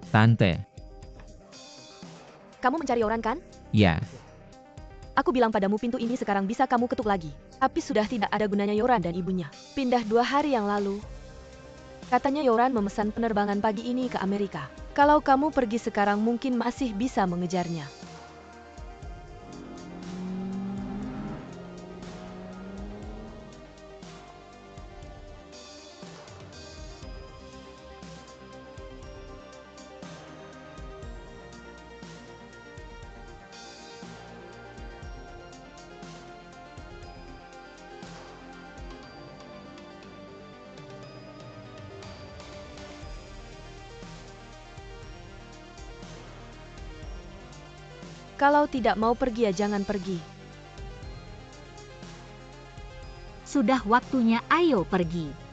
Tante, Kamu mencari Yoran kan? ya, Aku bilang padamu pintu ini sekarang bisa kamu ketuk lagi. Tapi sudah tidak ada gunanya Yoran dan ibunya. Pindah 2 hari yang lalu. Katanya Yoran memesan penerbangan pagi ini ke Amerika. Kalau kamu pergi sekarang mungkin masih bisa mengejarnya. Kalau tidak mau pergi ya jangan pergi. Sudah waktunya ayo pergi.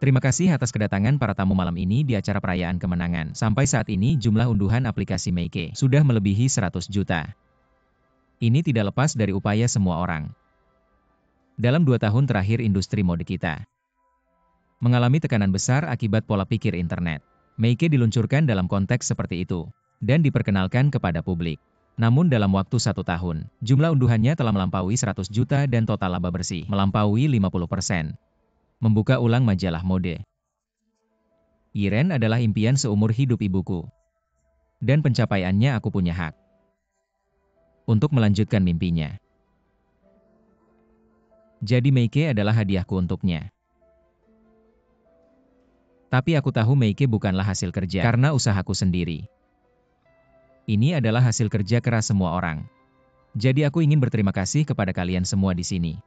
terima kasih atas kedatangan para tamu malam ini di acara perayaan kemenangan. Sampai saat ini jumlah unduhan aplikasi Meike sudah melebihi 100 juta. Ini tidak lepas dari upaya semua orang. Dalam 2 tahun terakhir industri mode kita mengalami tekanan besar akibat pola pikir internet. Meike diluncurkan dalam konteks seperti itu dan diperkenalkan kepada publik. Namun dalam waktu 1 tahun, jumlah unduhannya telah melampaui 100 juta dan total laba bersih melampaui 50%. Membuka ulang majalah mode. Yiren adalah impian seumur hidup ibuku. Dan pencapaiannya aku punya hak untuk melanjutkan mimpinya. Jadi Meike adalah hadiahku untuknya. Tapi aku tahu Meike bukanlah hasil kerja karena usahaku sendiri. Ini adalah hasil kerja keras semua orang. Jadi aku ingin berterima kasih kepada kalian semua di sini.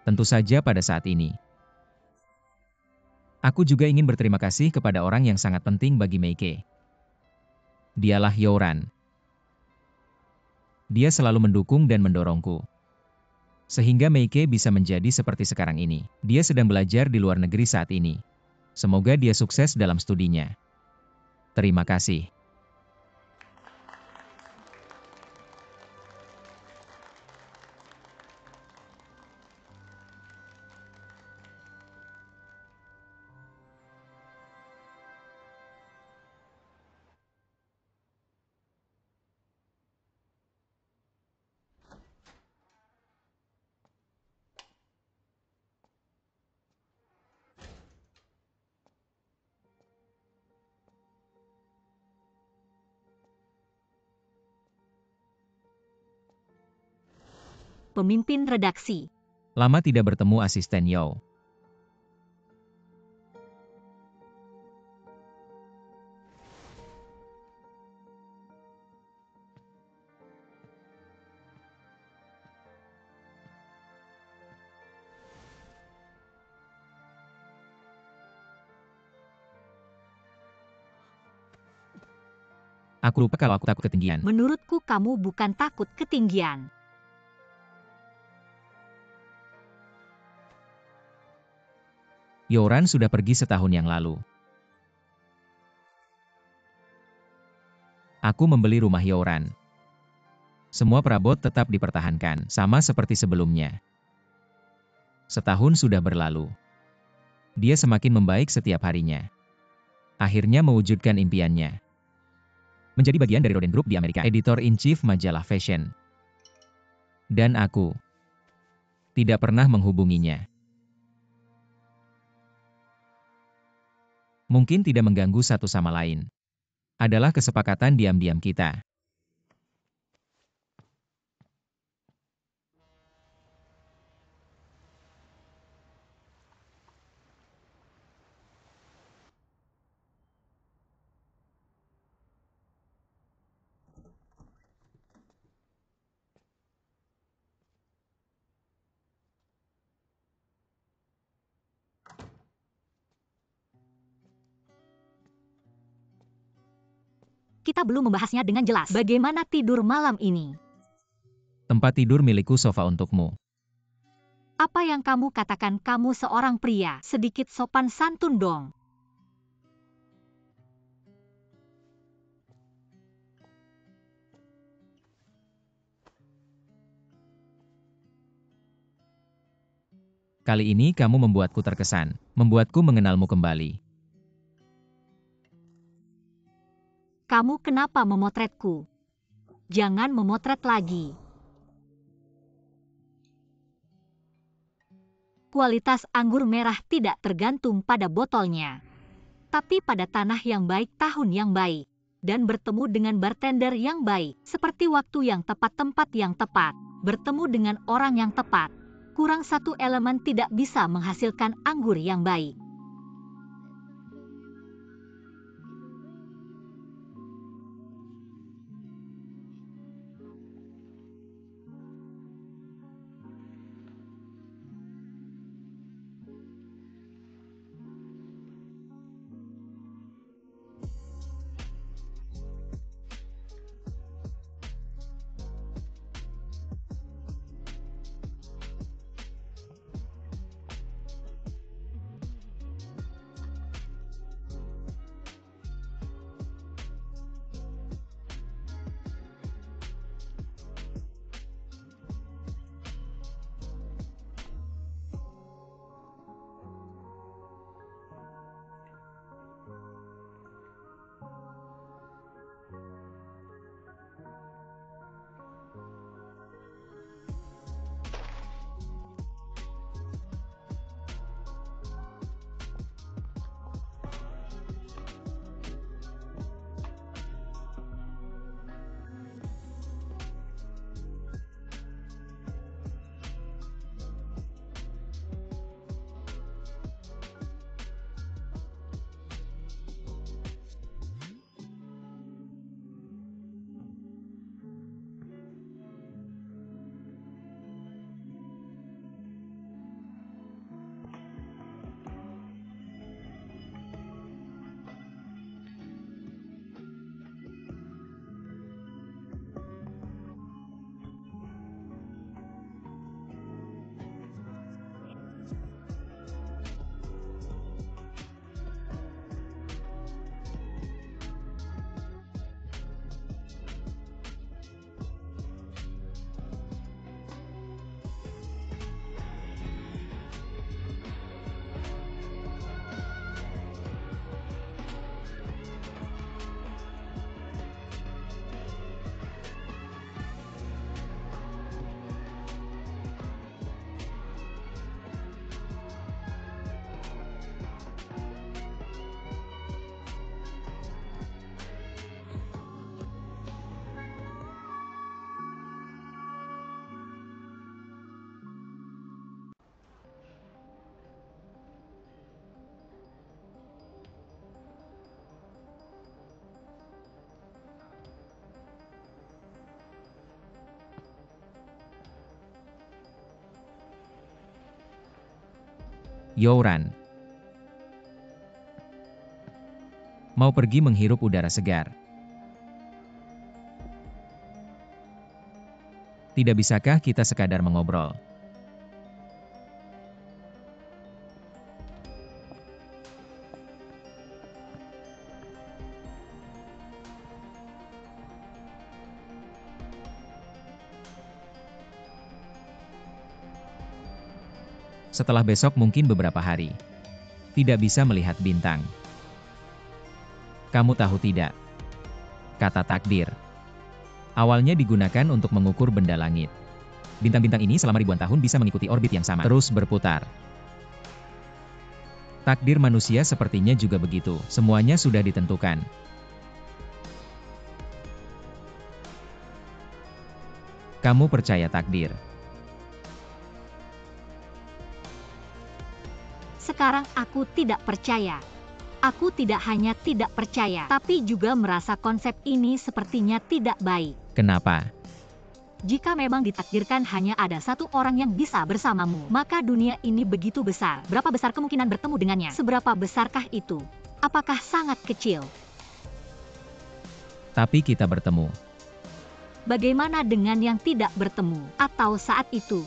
Tentu saja pada saat ini. Aku juga ingin berterima kasih kepada orang yang sangat penting bagi Meike. Dialah Yoran. Dia selalu mendukung dan mendorongku. Sehingga Meike bisa menjadi seperti sekarang ini. Dia sedang belajar di luar negeri saat ini. Semoga dia sukses dalam studinya. Terima kasih. pemimpin redaksi. Lama tidak bertemu asisten Yao. Aku lupa kalau aku takut ketinggian. Menurutku kamu bukan takut ketinggian. Yoran sudah pergi setahun yang lalu. Aku membeli rumah Yoran. Semua perabot tetap dipertahankan, sama seperti sebelumnya. Setahun sudah berlalu. Dia semakin membaik setiap harinya. Akhirnya mewujudkan impiannya. Menjadi bagian dari Roden Group di Amerika, editor-in-chief majalah fashion. Dan aku tidak pernah menghubunginya. Mungkin tidak mengganggu satu sama lain. Adalah kesepakatan diam-diam kita. Kita belum membahasnya dengan jelas. Bagaimana tidur malam ini? Tempat tidur milikku sofa untukmu. Apa yang kamu katakan, kamu seorang pria? Sedikit sopan santun dong. Kali ini kamu membuatku terkesan, membuatku mengenalmu kembali. Kamu kenapa memotretku? Jangan memotret lagi. Kualitas anggur merah tidak tergantung pada botolnya, tapi pada tanah yang baik, tahun yang baik, dan bertemu dengan bartender yang baik, seperti waktu yang tepat, tempat yang tepat, bertemu dengan orang yang tepat. Kurang satu elemen tidak bisa menghasilkan anggur yang baik. Youran mau pergi menghirup udara segar. Tidak bisakah kita sekadar mengobrol? Setelah besok mungkin beberapa hari. Tidak bisa melihat bintang. Kamu tahu tidak? Kata takdir. Awalnya digunakan untuk mengukur benda langit. Bintang-bintang ini selama ribuan tahun bisa mengikuti orbit yang sama, terus berputar. Takdir manusia sepertinya juga begitu, semuanya sudah ditentukan. Kamu percaya takdir? Sekarang aku tidak percaya. Aku tidak hanya tidak percaya, tapi juga merasa konsep ini sepertinya tidak baik. Kenapa? Jika memang ditakdirkan hanya ada satu orang yang bisa bersamamu, maka dunia ini begitu besar. Berapa besar kemungkinan bertemu dengannya? Seberapa besarkah itu? Apakah sangat kecil? Tapi kita bertemu. Bagaimana dengan yang tidak bertemu? Atau saat itu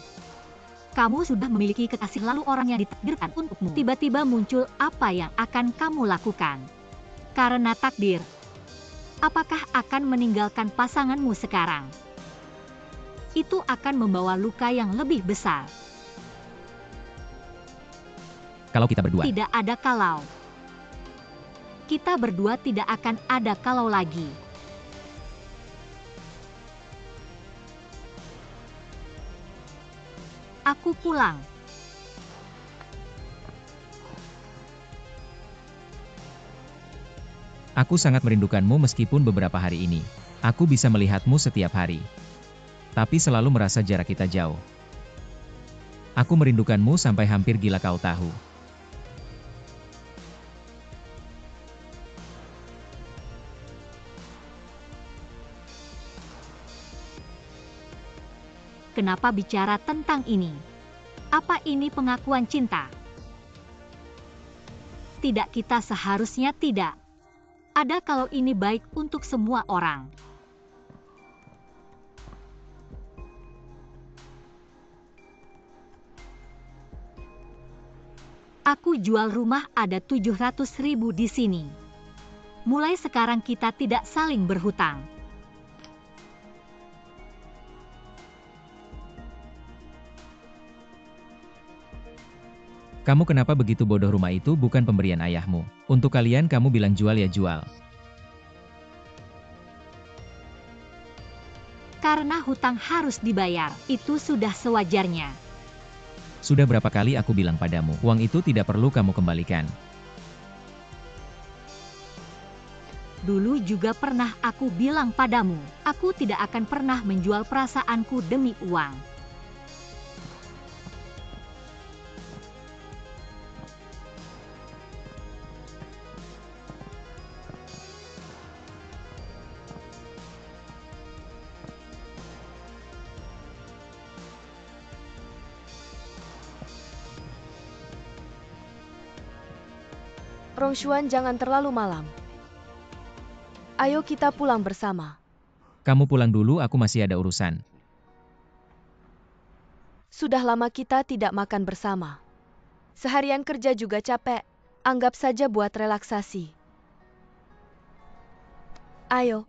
kamu sudah memiliki kekasih lalu orang yang ditakdirkan untukmu tiba-tiba muncul, apa yang akan kamu lakukan? Karena takdir, apakah akan meninggalkan pasanganmu sekarang? Itu akan membawa luka yang lebih besar. Kalau kita berdua? Tidak ada kalau. Kita berdua tidak akan ada kalau lagi. Aku pulang. Aku sangat merindukanmu meskipun beberapa hari ini. Aku bisa melihatmu setiap hari. Tapi selalu merasa jarak kita jauh. Aku merindukanmu sampai hampir gila, kau tahu. Kenapa bicara tentang ini? Apa ini pengakuan cinta? Tidak, kita seharusnya tidak. Ada kalau ini baik untuk semua orang. Aku jual rumah, ada 700.000 di sini. Mulai sekarang kita tidak saling berhutang. Kamu kenapa begitu bodoh? Rumah itu bukan pemberian ayahmu. Untuk kalian kamu bilang jual ya jual. Karena hutang harus dibayar, itu sudah sewajarnya. Sudah berapa kali aku bilang padamu, uang itu tidak perlu kamu kembalikan. Dulu juga pernah aku bilang padamu, aku tidak akan pernah menjual perasaanku demi uang. Rongshuan, jangan terlalu malam. Ayo kita pulang bersama. Kamu pulang dulu, aku masih ada urusan. Sudah lama kita tidak makan bersama. Seharian kerja juga capek. Anggap saja buat relaksasi. Ayo.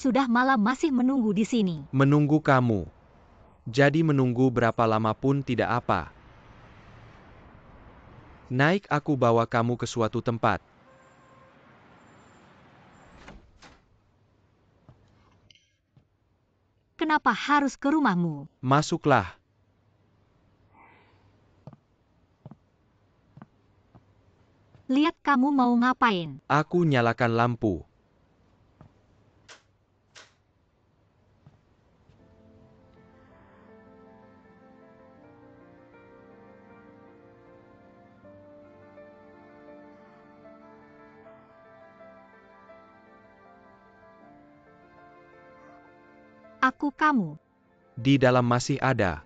Sudah malam masih menunggu di sini. Menunggu kamu. Jadi menunggu berapa lama pun tidak apa. Naik, aku bawa kamu ke suatu tempat. Kenapa harus ke rumahmu? Masuklah. Lihat, kamu mau ngapain? Aku nyalakan lampu. Aku kamu. Di dalam masih ada.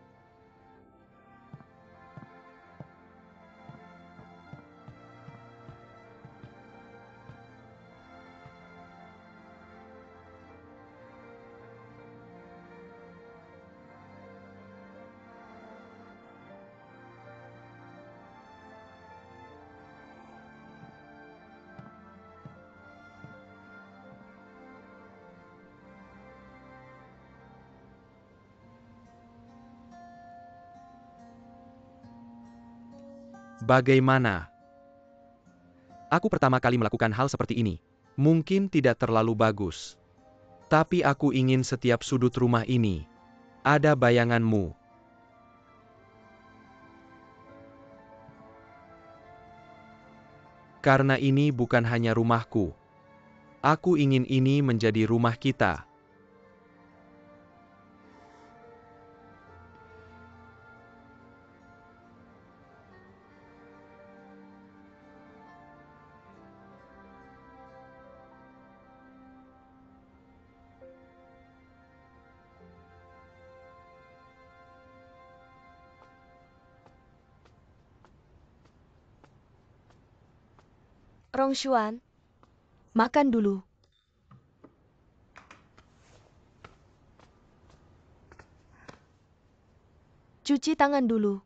Bagaimana? Aku pertama kali melakukan hal seperti ini. Mungkin tidak terlalu bagus. Tapi aku ingin setiap sudut rumah ini ada bayanganmu. Karena ini bukan hanya rumahku. Aku ingin ini menjadi rumah kita. Rongshuan, makan dulu. Cuci tangan dulu.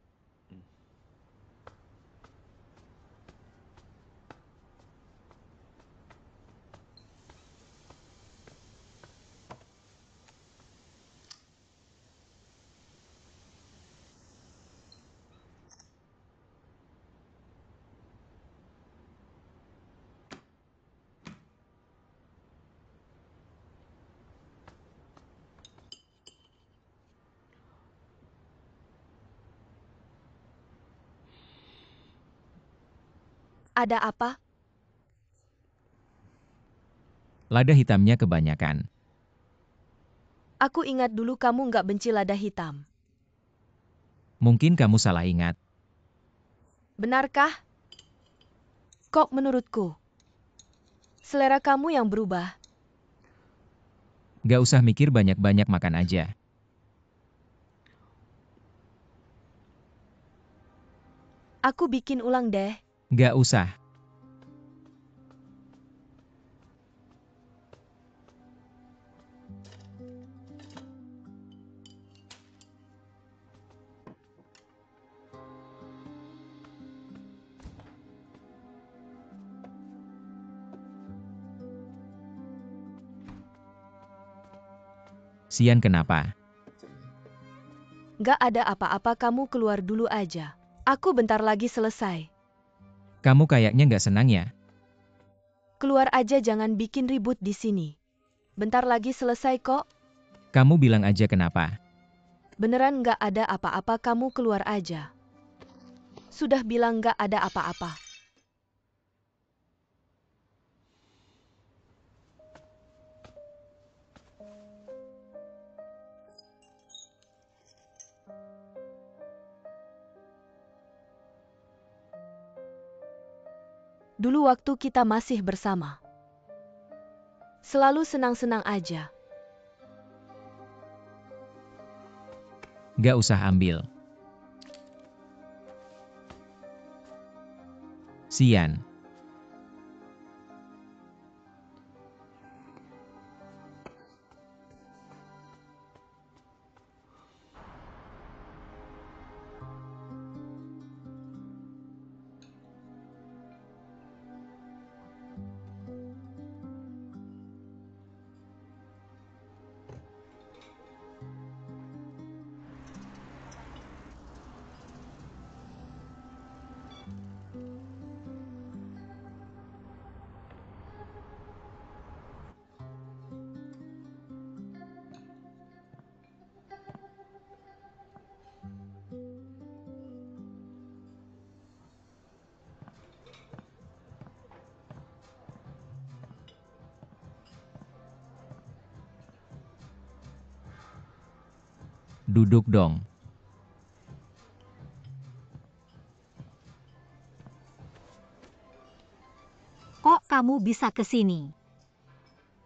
Ada apa? Lada hitamnya kebanyakan. Aku ingat dulu kamu nggak benci lada hitam. Mungkin kamu salah ingat. Benarkah? Kok menurutku? Selera kamu yang berubah. Gak usah mikir banyak-banyak, makan aja. Aku bikin ulang deh. Gak usah. Sian, kenapa? Nggak ada apa-apa, kamu keluar dulu aja. Aku bentar lagi selesai. Kamu kayaknya gak senang ya? Keluar aja, jangan bikin ribut di sini. Bentar lagi selesai kok. Kamu bilang aja kenapa. Beneran nggak ada apa-apa, kamu keluar aja. Sudah bilang nggak ada apa-apa. Dulu waktu kita masih bersama. Selalu senang-senang aja. Gak usah ambil. Sian. Duduk dong. Kok kamu bisa ke sini?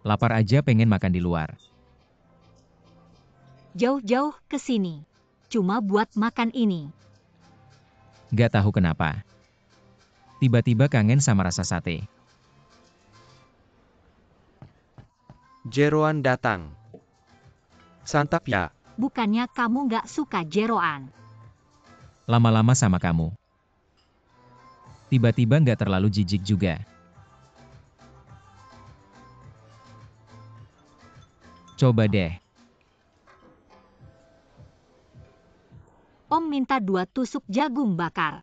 Lapar aja, pengen makan di luar. jauh-jauh ke sini. Cuma buat makan ini. Gak tahu kenapa. Tiba-tiba kangen sama rasa sate. Jeroan datang. Santap ya. Bukannya kamu gak suka jeroan. Lama-lama sama kamu. Tiba-tiba gak terlalu jijik juga. Coba deh. Om minta 2 tusuk jagung bakar.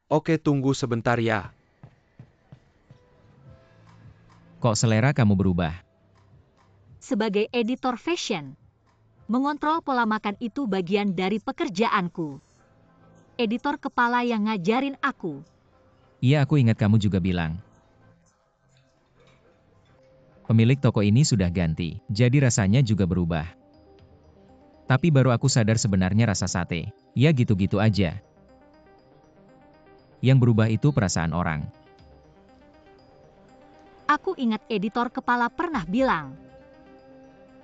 Oke, tunggu sebentar ya. Kok selera kamu berubah? Sebagai editor fashion, mengontrol pola makan itu bagian dari pekerjaanku. Editor kepala yang ngajarin aku. Iya, aku ingat kamu juga bilang. Pemilik toko ini sudah ganti, jadi rasanya juga berubah. Tapi baru aku sadar sebenarnya rasa sate. Ya gitu-gitu aja. Yang berubah itu perasaan orang. Aku ingat editor kepala pernah bilang,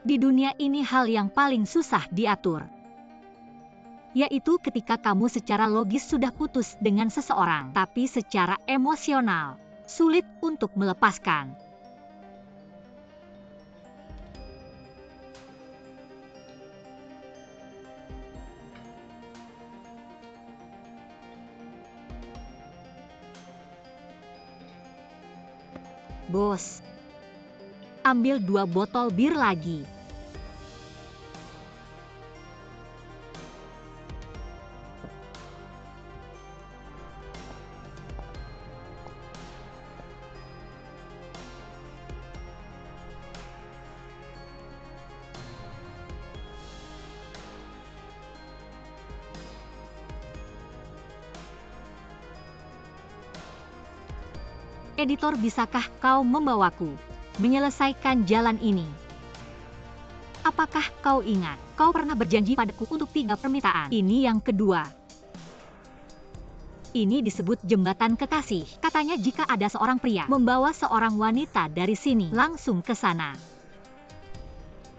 di dunia ini hal yang paling susah diatur, yaitu ketika kamu secara logis sudah putus dengan seseorang, tapi secara emosional, sulit untuk melepaskan. Bos, ambil 2 botol bir lagi. Editor, bisakah kau membawaku menyelesaikan jalan ini? Apakah kau ingat, kau pernah berjanji padaku untuk 3 permintaan. Ini yang kedua. Ini disebut jembatan kekasih. Katanya jika ada seorang pria membawa seorang wanita dari sini langsung ke sana,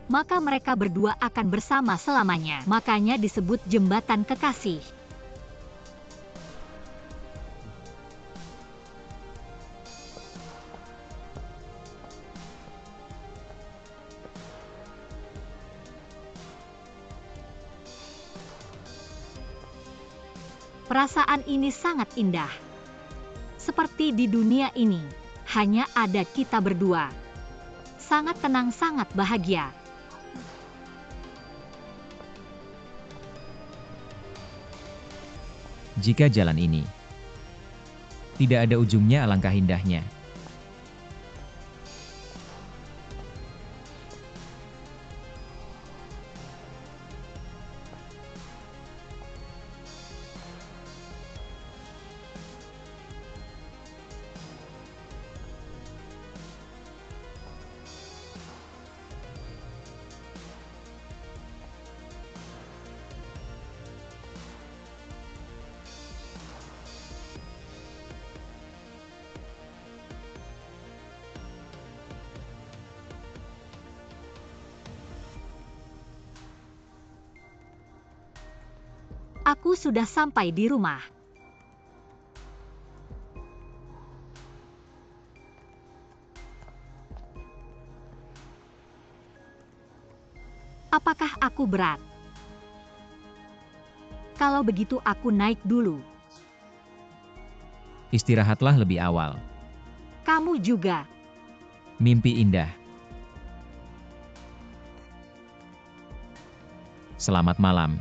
maka mereka berdua akan bersama selamanya. Makanya disebut jembatan kekasih. Perasaan ini sangat indah. Seperti di dunia ini, hanya ada kita berdua. Sangat tenang, sangat bahagia. Jika jalan ini tidak ada ujungnya, alangkah indahnya. Aku sudah sampai di rumah. Apakah aku berat? Kalau begitu aku naik dulu. Istirahatlah lebih awal. Kamu juga. Mimpi indah. Selamat malam.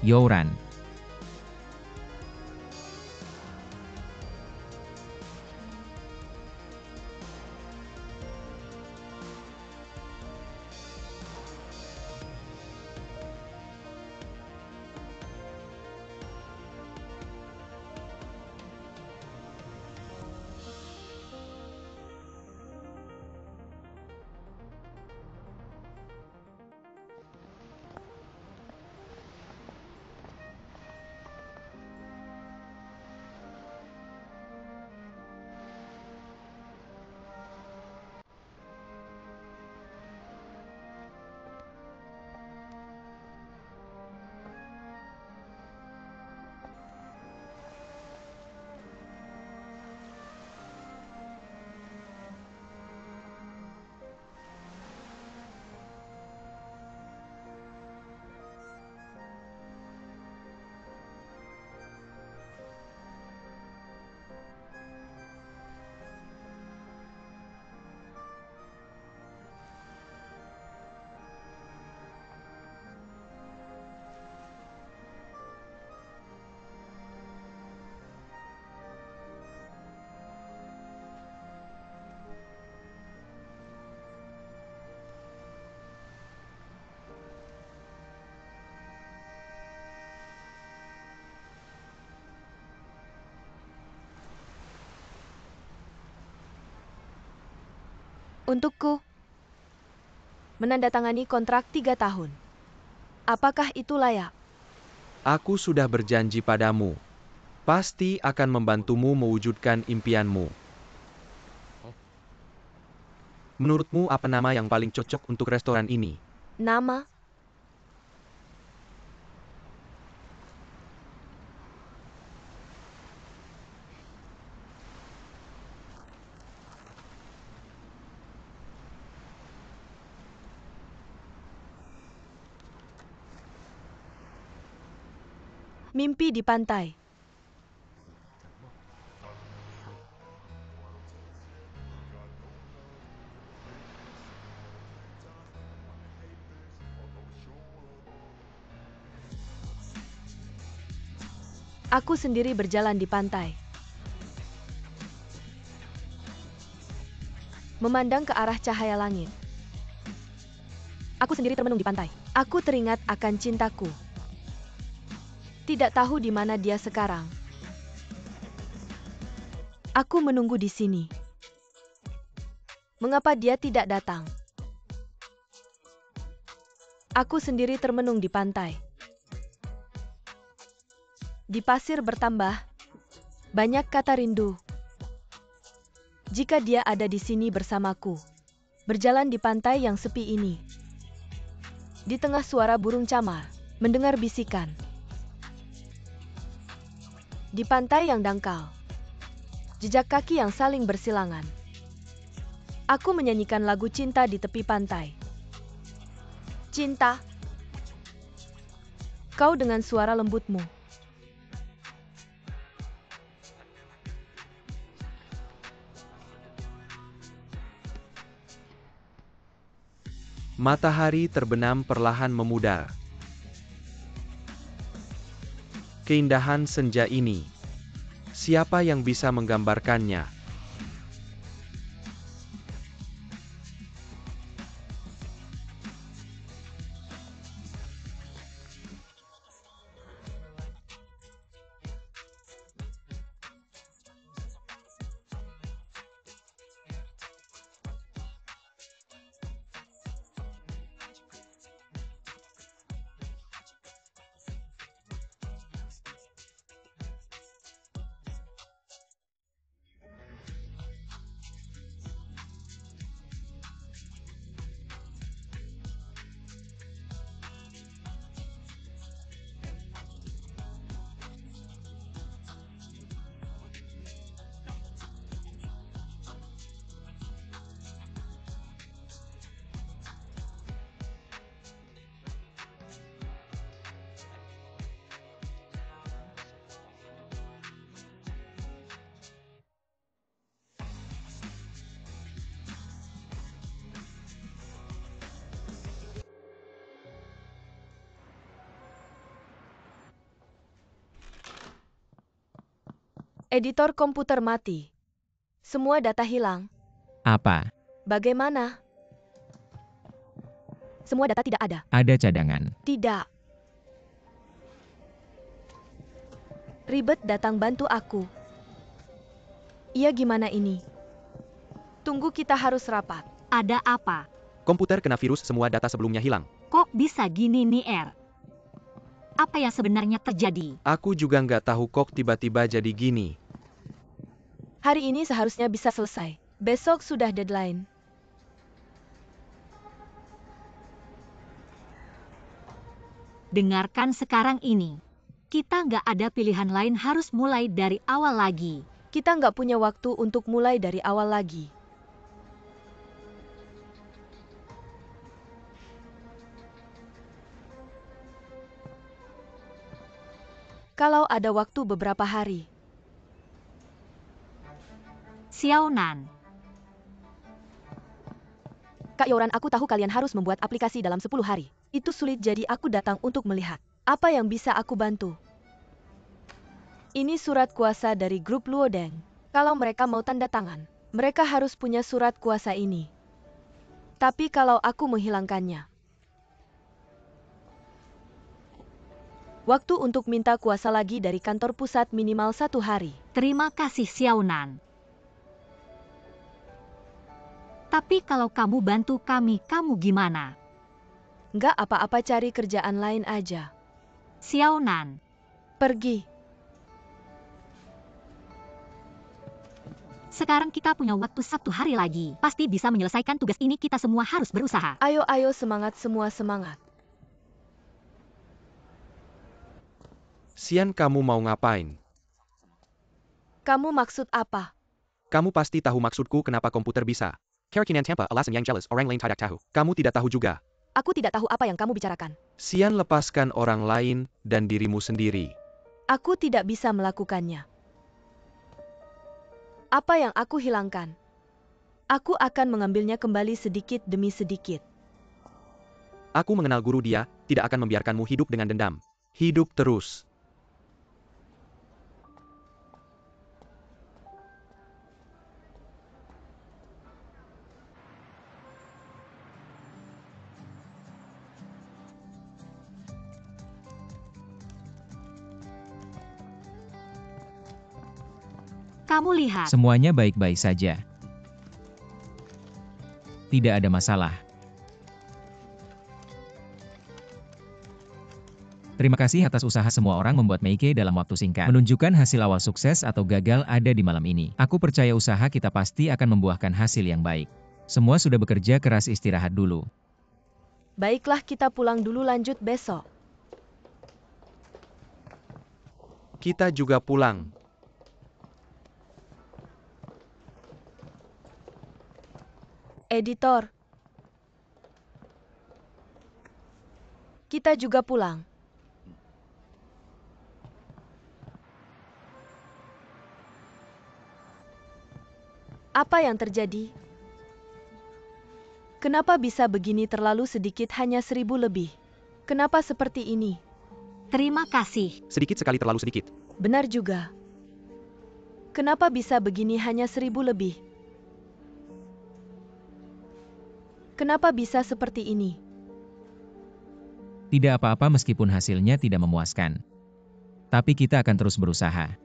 Yoran. Untukku, menandatangani kontrak 3 tahun. Apakah itu layak? Aku sudah berjanji padamu. Pasti akan membantumu mewujudkan impianmu. Menurutmu apa nama yang paling cocok untuk restoran ini? Nama? Mimpi di pantai. Aku sendiri berjalan di pantai. Memandang ke arah cahaya langit. Aku sendiri termenung di pantai. Aku teringat akan cintaku. Tidak tahu di mana dia sekarang. Aku menunggu di sini. Mengapa dia tidak datang? Aku sendiri termenung di pantai. Di pasir bertambah banyak kata rindu. Jika dia ada di sini bersamaku, berjalan di pantai yang sepi ini. Di tengah suara burung camar, mendengar bisikan. Di pantai yang dangkal, jejak kaki yang saling bersilangan. Aku menyanyikan lagu cinta di tepi pantai. Cinta, kau dengan suara lembutmu. Matahari terbenam perlahan memudar. Keindahan senja ini, siapa yang bisa menggambarkannya? Editor komputer mati. Semua data hilang. Apa? Bagaimana? Semua data tidak ada. Ada cadangan. Tidak. Ribet datang bantu aku. Iya, gimana ini? Tunggu, kita harus rapat. Ada apa? Komputer kena virus, semua data sebelumnya hilang. Kok bisa gini nih, Er? Apa yang sebenarnya terjadi? Aku juga nggak tahu kok tiba-tiba jadi gini. Hari ini seharusnya bisa selesai. Besok sudah deadline. Dengarkan sekarang ini. Kita nggak ada pilihan lain, harus mulai dari awal lagi. Kita nggak punya waktu untuk mulai dari awal lagi. Kalau ada waktu beberapa hari. Xiaonan. Kak Yoran, aku tahu kalian harus membuat aplikasi dalam 10 hari. Itu sulit, jadi aku datang untuk melihat apa yang bisa aku bantu. Ini surat kuasa dari grup Luodeng. Kalau mereka mau tanda tangan, mereka harus punya surat kuasa ini. Tapi kalau aku menghilangkannya, waktu untuk minta kuasa lagi dari kantor pusat minimal 1 hari. Terima kasih, Xiaonan. Tapi kalau kamu bantu kami, kamu gimana? Nggak apa-apa, cari kerjaan lain aja. Xiao Nan. Pergi. Sekarang kita punya waktu 1 hari lagi. Pasti bisa menyelesaikan tugas ini, kita semua harus berusaha. Ayo, semangat semua, semangat. Xian, kamu mau ngapain? Kamu maksud apa? Kamu pasti tahu maksudku kenapa komputer bisa. Kerakinan tanpa alasan yang jelas, orang lain tidak tahu. Kamu tidak tahu juga. Aku tidak tahu apa yang kamu bicarakan. Xian, lepaskan orang lain dan dirimu sendiri. Aku tidak bisa melakukannya. Apa yang aku hilangkan? Aku akan mengambilnya kembali sedikit demi sedikit. Aku mengenal guru dia, tidak akan membiarkanmu hidup dengan dendam. Hidup terus. Kamu lihat. Semuanya baik-baik saja. Tidak ada masalah. Terima kasih atas usaha semua orang membuat Meike dalam waktu singkat. Menunjukkan hasil awal sukses atau gagal ada di malam ini. Aku percaya usaha kita pasti akan membuahkan hasil yang baik. Semua sudah bekerja keras, istirahat dulu. Baiklah, kita pulang dulu, lanjut besok. Kita juga pulang. Editor. Kita juga pulang. Apa yang terjadi? Kenapa bisa begini, terlalu sedikit, hanya 1000 lebih? Kenapa seperti ini? Terima kasih. Sedikit sekali, terlalu sedikit. Benar juga. Kenapa bisa begini, hanya 1000 lebih? Kenapa bisa seperti ini? Tidak apa-apa meskipun hasilnya tidak memuaskan. Tapi kita akan terus berusaha.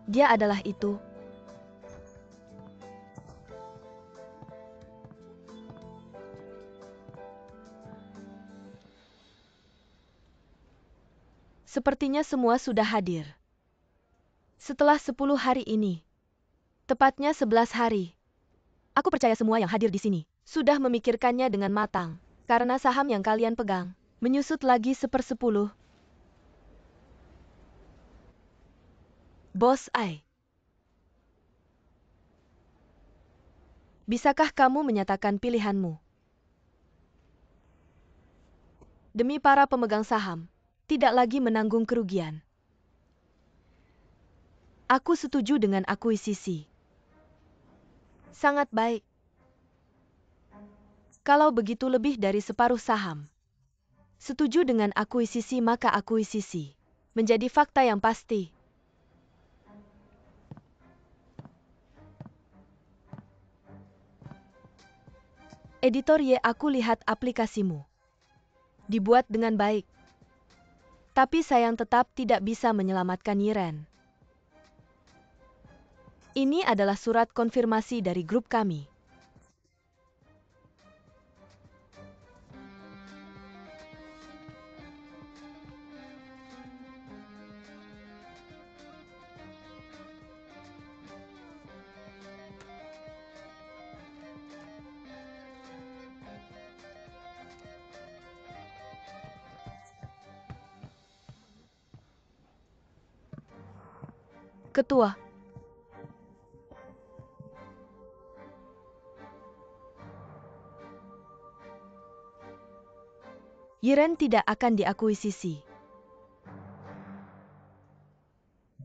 Dia adalah itu. Sepertinya semua sudah hadir. Setelah 10 hari ini, tepatnya 11 hari, aku percaya semua yang hadir di sini sudah memikirkannya dengan matang, karena saham yang kalian pegang menyusut lagi 1/10. Bos Ai, bisakah kamu menyatakan pilihanmu? Demi para pemegang saham, tidak lagi menanggung kerugian. Aku setuju dengan akuisisi. Sangat baik. Kalau begitu lebih dari separuh saham. Setuju dengan akuisisi, maka akuisisi menjadi fakta yang pasti. Editor Y, aku lihat aplikasimu dibuat dengan baik. Tapi sayang tetap tidak bisa menyelamatkan Yiren. Ini adalah surat konfirmasi dari grup kami. Ketua. Yiren tidak akan diakuisisi.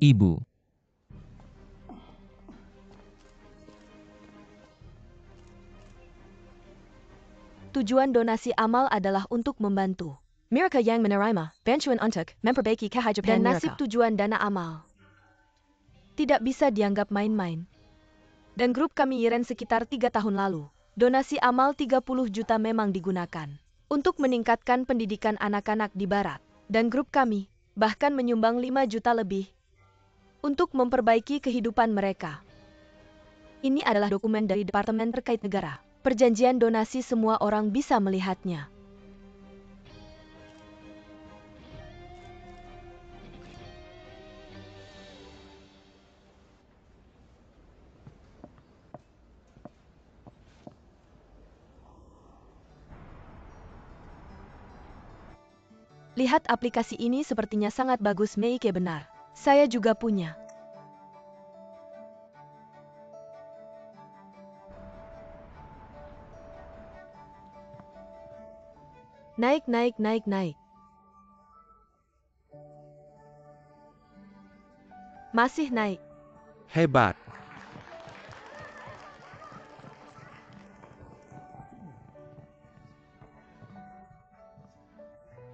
Ibu. Tujuan donasi amal adalah untuk membantu mereka yang menerima bantuan untuk memperbaiki kehidupan dan nasib. Tujuan dana amal tidak bisa dianggap main-main. Dan grup kami Yiren sekitar 3 tahun lalu, donasi amal 30 juta memang digunakan untuk meningkatkan pendidikan anak-anak di barat. Dan grup kami bahkan menyumbang 5 juta lebih untuk memperbaiki kehidupan mereka. Ini adalah dokumen dari Departemen terkait negara. Perjanjian donasi, semua orang bisa melihatnya. Lihat aplikasi ini, sepertinya sangat bagus. Meike, benar. Saya juga punya. Naik. Masih naik. Hebat.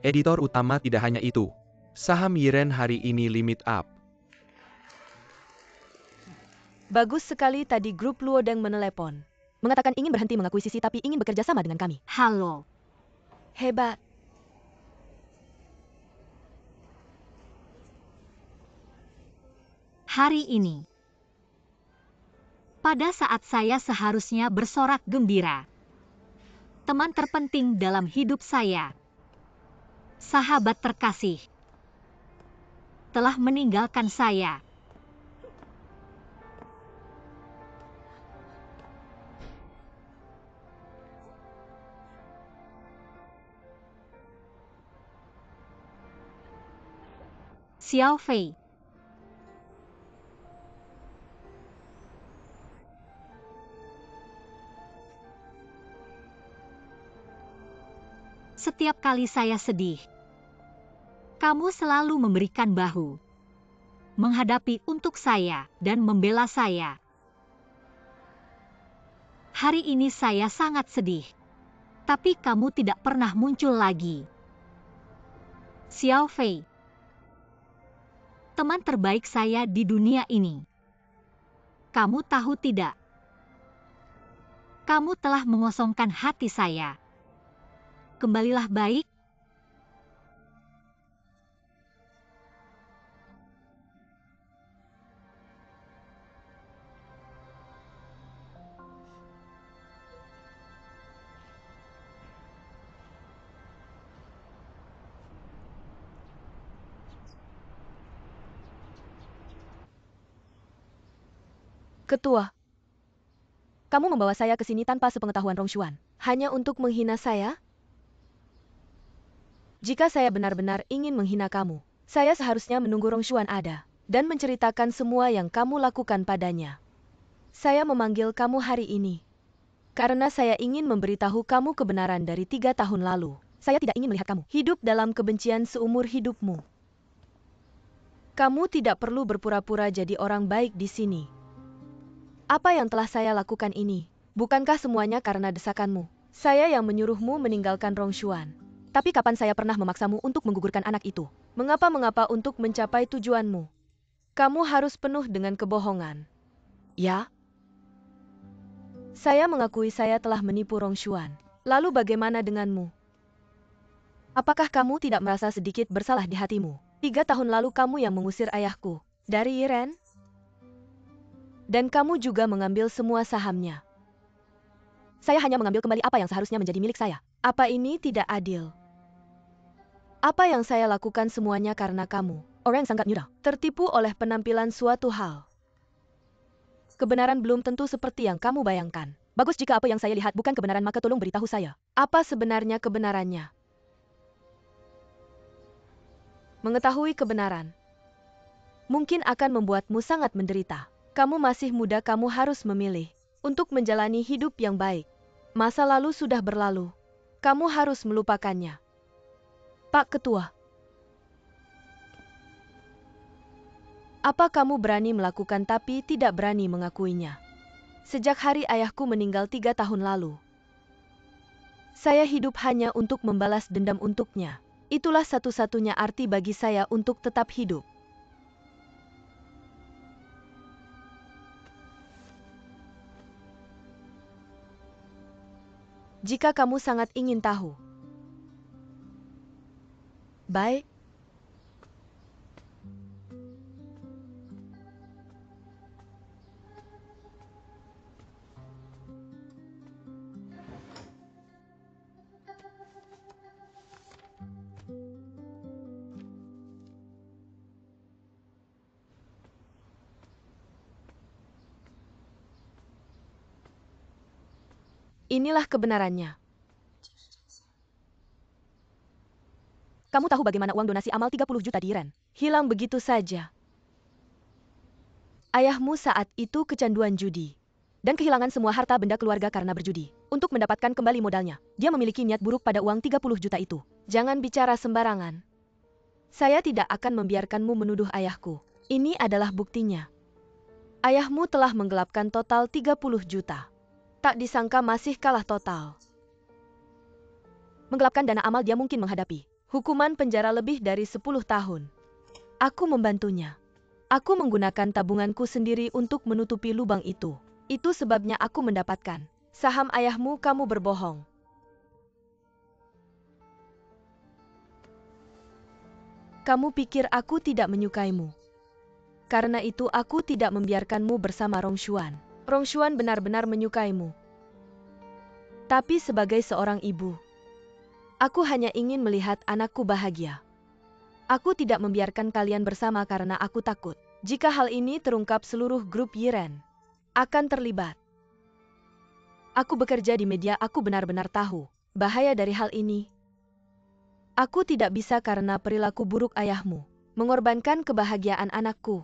Editor utama, tidak hanya itu. Saham Yiren hari ini limit up. Bagus sekali. Tadi grup Luodeng menelepon. Mengatakan ingin berhenti mengakuisisi tapi ingin bekerja sama dengan kami. Halo. Hebat. Hari ini, pada saat saya seharusnya bersorak gembira, teman terpenting dalam hidup saya, sahabat terkasih, telah meninggalkan saya. Xiao Fei. Setiap kali saya sedih, kamu selalu memberikan bahu, menghadapi untuk saya dan membela saya. Hari ini saya sangat sedih, tapi kamu tidak pernah muncul lagi. Xiao Fei, teman terbaik saya di dunia ini. Kamu tahu tidak? Kamu telah mengosongkan hati saya. Kembalilah baik. Ketua, kamu membawa saya ke sini tanpa sepengetahuan Rongshuan, hanya untuk menghina saya? Jika saya benar-benar ingin menghina kamu, saya seharusnya menunggu Rongshuan ada dan menceritakan semua yang kamu lakukan padanya. Saya memanggil kamu hari ini karena saya ingin memberitahu kamu kebenaran dari 3 tahun lalu. Saya tidak ingin melihat kamu hidup dalam kebencian seumur hidupmu. Kamu tidak perlu berpura-pura jadi orang baik di sini. Apa yang telah saya lakukan ini, bukankah semuanya karena desakanmu? Saya yang menyuruhmu meninggalkan Rongshuan. Tapi kapan saya pernah memaksamu untuk menggugurkan anak itu? Mengapa untuk mencapai tujuanmu? Kamu harus penuh dengan kebohongan. Ya? Saya mengakui saya telah menipu Rongshuan. Lalu bagaimana denganmu? Apakah kamu tidak merasa sedikit bersalah di hatimu? 3 tahun lalu kamu yang mengusir ayahku dari Yiren? Dan kamu juga mengambil semua sahamnya. Saya hanya mengambil kembali apa yang seharusnya menjadi milik saya. Apa ini tidak adil? Apa yang saya lakukan semuanya karena kamu, orang sangat mudah, tertipu oleh penampilan suatu hal. Kebenaran belum tentu seperti yang kamu bayangkan. Bagus jika apa yang saya lihat bukan kebenaran, maka tolong beritahu saya. Apa sebenarnya kebenarannya? Mengetahui kebenaran mungkin akan membuatmu sangat menderita. Kamu masih muda, kamu harus memilih untuk menjalani hidup yang baik. Masa lalu sudah berlalu. Kamu harus melupakannya. Pak Ketua, apa kamu berani melakukan tapi tidak berani mengakuinya? Sejak hari ayahku meninggal 3 tahun lalu, saya hidup hanya untuk membalas dendam untuknya. Itulah satu-satunya arti bagi saya untuk tetap hidup. Jika kamu sangat ingin tahu. Baik. Inilah kebenarannya. Kamu tahu bagaimana uang donasi amal 30 juta di Iran hilang begitu saja. Ayahmu saat itu kecanduan judi dan kehilangan semua harta benda keluarga karena berjudi. Untuk mendapatkan kembali modalnya, dia memiliki niat buruk pada uang 30 juta itu. Jangan bicara sembarangan. Saya tidak akan membiarkanmu menuduh ayahku. Ini adalah buktinya. Ayahmu telah menggelapkan total 30 juta. Tak disangka masih kalah total. Menggelapkan dana amal dia mungkin menghadapi hukuman penjara lebih dari 10 tahun. Aku membantunya. Aku menggunakan tabunganku sendiri untuk menutupi lubang itu. Itu sebabnya aku mendapatkan saham ayahmu. Kamu berbohong. Kamu pikir aku tidak menyukaimu. Karena itu aku tidak membiarkanmu bersama Rong Xuan. Rong Xuan benar-benar menyukaimu. Tapi sebagai seorang ibu, aku hanya ingin melihat anakku bahagia. Aku tidak membiarkan kalian bersama karena aku takut. Jika hal ini terungkap, seluruh grup Yiren akan terlibat. Aku bekerja di media, aku benar-benar tahu bahaya dari hal ini. Aku tidak bisa karena perilaku buruk ayahmu mengorbankan kebahagiaan anakku.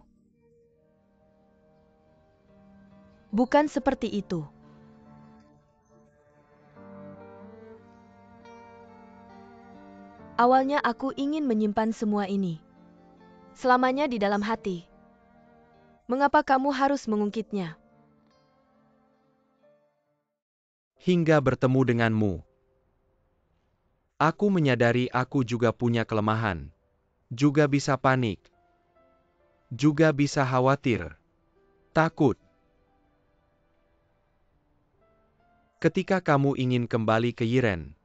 Bukan seperti itu. Awalnya aku ingin menyimpan semua ini selamanya di dalam hati. Mengapa kamu harus mengungkitnya? Hingga bertemu denganmu, aku menyadari aku juga punya kelemahan. Juga bisa panik. Juga bisa khawatir. Takut. Ketika kamu ingin kembali ke Yiren,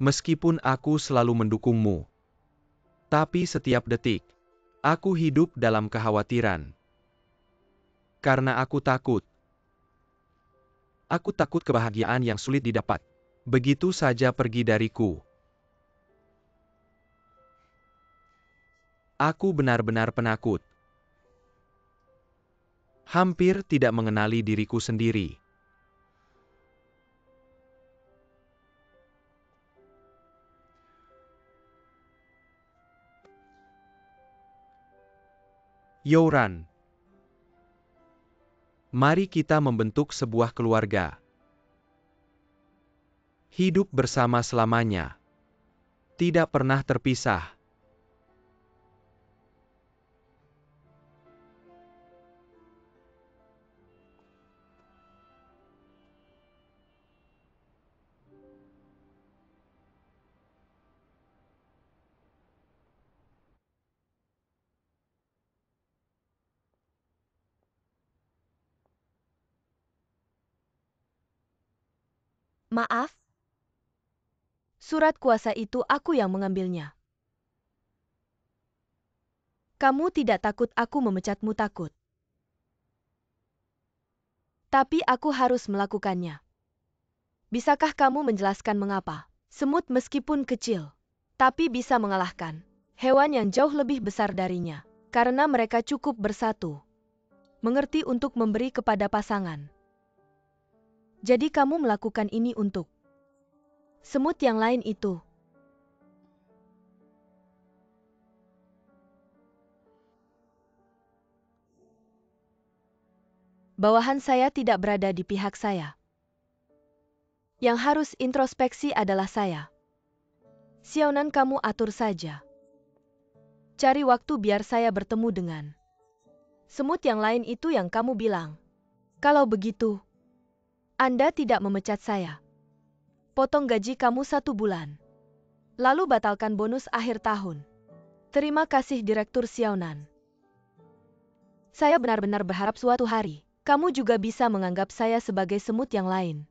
meskipun aku selalu mendukungmu, tapi setiap detik, aku hidup dalam kekhawatiran. Karena aku takut. Aku takut kebahagiaan yang sulit didapat begitu saja pergi dariku. Aku benar-benar penakut. Hampir tidak mengenali diriku sendiri. Youran, mari kita membentuk sebuah keluarga. Hidup bersama selamanya. Tidak pernah terpisah. Maaf. Surat kuasa itu aku yang mengambilnya. Kamu tidak takut aku memecatmu? Takut. Tapi aku harus melakukannya. Bisakah kamu menjelaskan mengapa semut meskipun kecil, tapi bisa mengalahkan hewan yang jauh lebih besar darinya? Karena mereka cukup bersatu, mengerti untuk memberi kepada pasangan. Jadi kamu melakukan ini untuk semut yang lain itu. Bawahan saya tidak berada di pihak saya. Yang harus introspeksi adalah saya. Xiaonan, kamu atur saja. Cari waktu biar saya bertemu dengan semut yang lain itu yang kamu bilang. Kalau begitu, Anda tidak memecat saya. Potong gaji kamu 1 bulan. Lalu batalkan bonus akhir tahun. Terima kasih Direktur Xiaonan. Saya benar-benar berharap suatu hari, kamu juga bisa menganggap saya sebagai semut yang lain.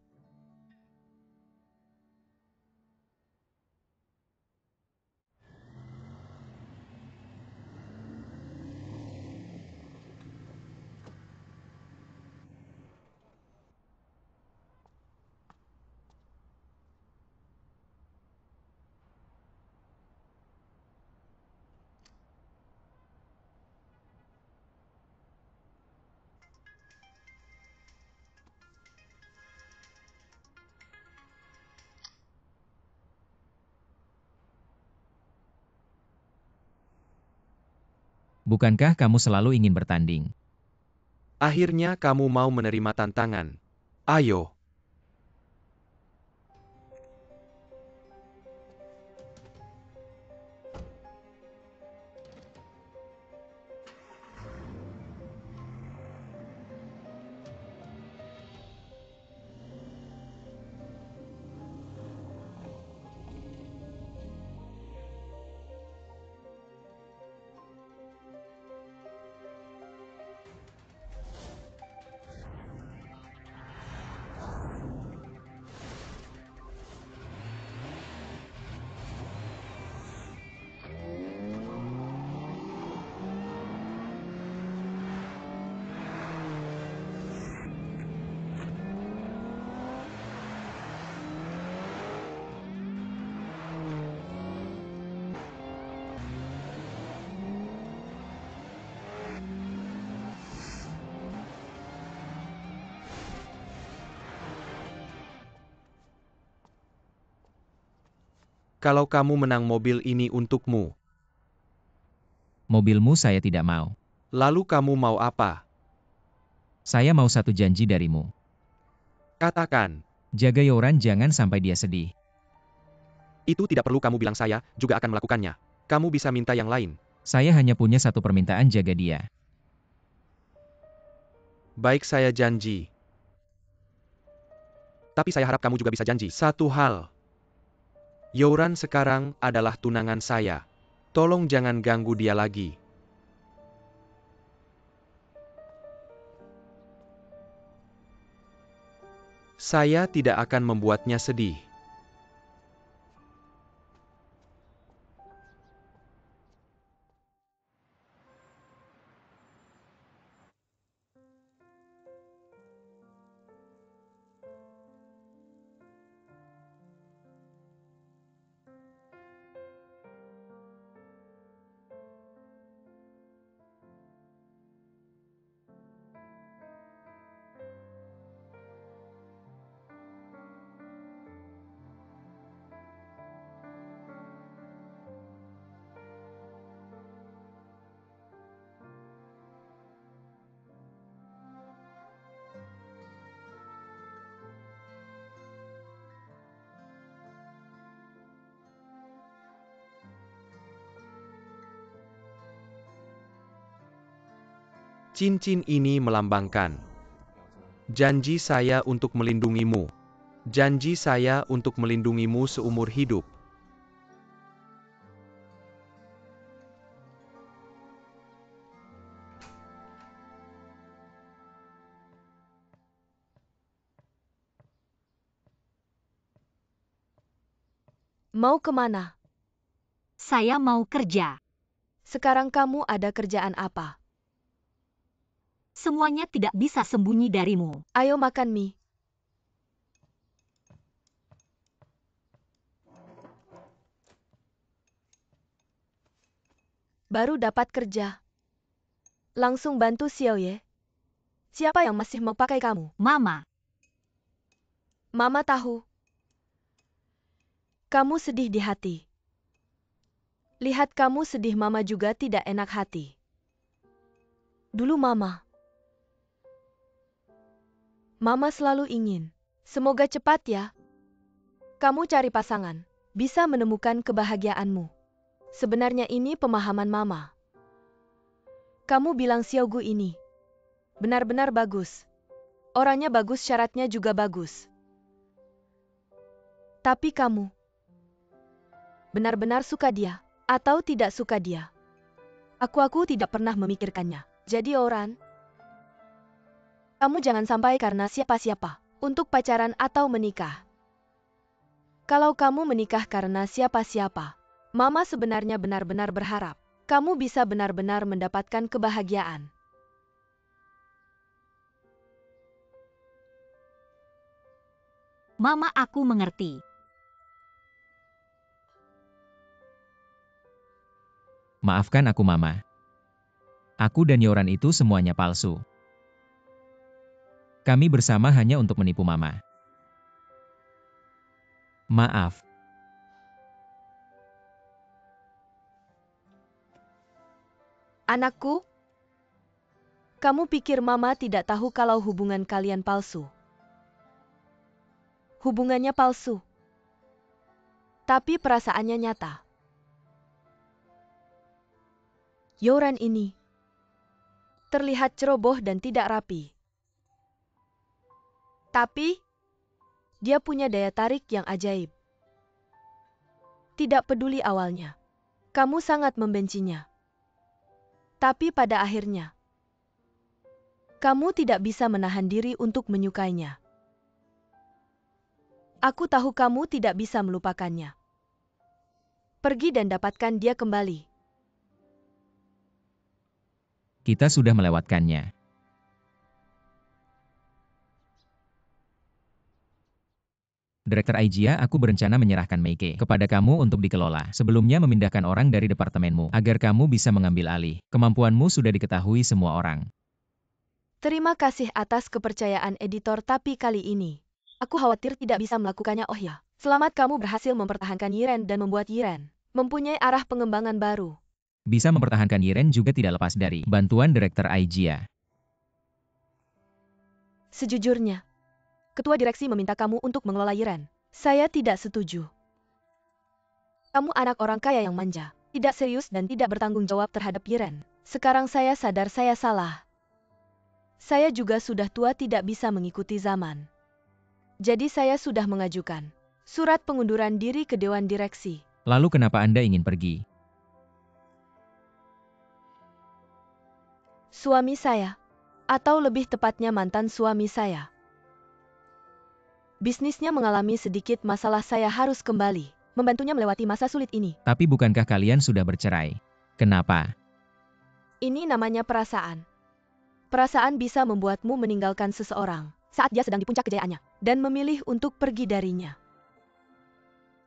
Bukankah kamu selalu ingin bertanding? Akhirnya kamu mau menerima tantangan. Ayo. Kalau kamu menang, mobil ini untukmu. Mobilmu saya tidak mau. Lalu kamu mau apa? Saya mau satu janji darimu. Katakan. Jaga Yoran jangan sampai dia sedih. Itu tidak perlu kamu bilang, saya juga akan melakukannya. Kamu bisa minta yang lain. Saya hanya punya satu permintaan, jaga dia. Baik, saya janji. Tapi saya harap kamu juga bisa janji satu hal. Yoran sekarang adalah tunangan saya. Tolong jangan ganggu dia lagi. Saya tidak akan membuatnya sedih. Cincin ini melambangkan janji saya untuk melindungimu. Janji saya untuk melindungimu seumur hidup. Mau kemana? Saya mau kerja. Sekarang kamu ada kerjaan apa? Semuanya tidak bisa sembunyi darimu. Ayo makan mie. Baru dapat kerja. Langsung bantu Xiaoye. Siapa yang masih mau pakai kamu? Mama, Mama tahu. Kamu sedih di hati. Lihat kamu sedih, Mama juga tidak enak hati. Dulu Mama selalu ingin. Semoga cepat ya. Kamu cari pasangan. bisa menemukan kebahagiaanmu. Sebenarnya ini pemahaman Mama. Kamu bilang Xiaogu ini benar-benar bagus. Orangnya bagus, syaratnya juga bagus. Tapi kamu benar-benar suka dia atau tidak suka dia? Aku tidak pernah memikirkannya. Jadi Yoran, kamu jangan sampai karena siapa-siapa untuk pacaran atau menikah. Kalau kamu menikah karena siapa-siapa, Mama sebenarnya benar-benar berharap kamu bisa benar-benar mendapatkan kebahagiaan. Mama, aku mengerti. Maafkan aku Mama. Aku dan Yoran itu semuanya palsu. Kami bersama hanya untuk menipu Mama. Maaf. Anakku, kamu pikir Mama tidak tahu kalau hubungan kalian palsu? Hubungannya palsu, tapi perasaannya nyata. Yoran ini terlihat ceroboh dan tidak rapi. Tapi, dia punya daya tarik yang ajaib. Tidak peduli awalnya, kamu sangat membencinya. Tapi pada akhirnya, kamu tidak bisa menahan diri untuk menyukainya. Aku tahu kamu tidak bisa melupakannya. Pergi dan dapatkan dia kembali. Kita sudah melewatkannya. Direktur Aijia, aku berencana menyerahkan Meike kepada kamu untuk dikelola. Sebelumnya memindahkan orang dari departemenmu, agar kamu bisa mengambil alih. Kemampuanmu sudah diketahui semua orang. Terima kasih atas kepercayaan editor, tapi kali ini, aku khawatir tidak bisa melakukannya. Oh ya, selamat, kamu berhasil mempertahankan Yiren dan membuat Yiren mempunyai arah pengembangan baru. Bisa mempertahankan Yiren juga tidak lepas dari bantuan Direktur Aijia. Sejujurnya, Ketua Direksi meminta kamu untuk mengelola Yiren. Saya tidak setuju. Kamu anak orang kaya yang manja, tidak serius dan tidak bertanggung jawab terhadap Yiren. Sekarang saya sadar saya salah. Saya juga sudah tua, tidak bisa mengikuti zaman. Jadi saya sudah mengajukan surat pengunduran diri ke Dewan Direksi. Lalu kenapa Anda ingin pergi? Suami saya, atau lebih tepatnya mantan suami saya, bisnisnya mengalami sedikit masalah. Saya harus kembali membantunya melewati masa sulit ini. Tapi bukankah kalian sudah bercerai? Kenapa? Ini namanya perasaan. Perasaan bisa membuatmu meninggalkan seseorang saat dia sedang di puncak kejayaannya dan memilih untuk pergi darinya.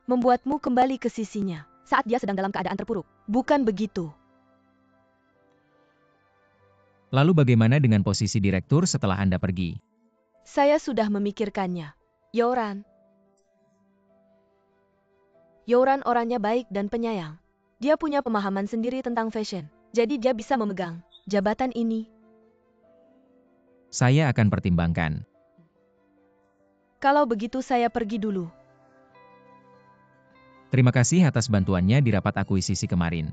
Membuatmu kembali ke sisinya saat dia sedang dalam keadaan terpuruk. Bukan begitu? Lalu bagaimana dengan posisi direktur setelah Anda pergi? Saya sudah memikirkannya. Yoran. Yoran orangnya baik dan penyayang. Dia punya pemahaman sendiri tentang fashion. Jadi dia bisa memegang jabatan ini. Saya akan pertimbangkan. Kalau begitu saya pergi dulu. Terima kasih atas bantuannya di rapat akuisisi kemarin.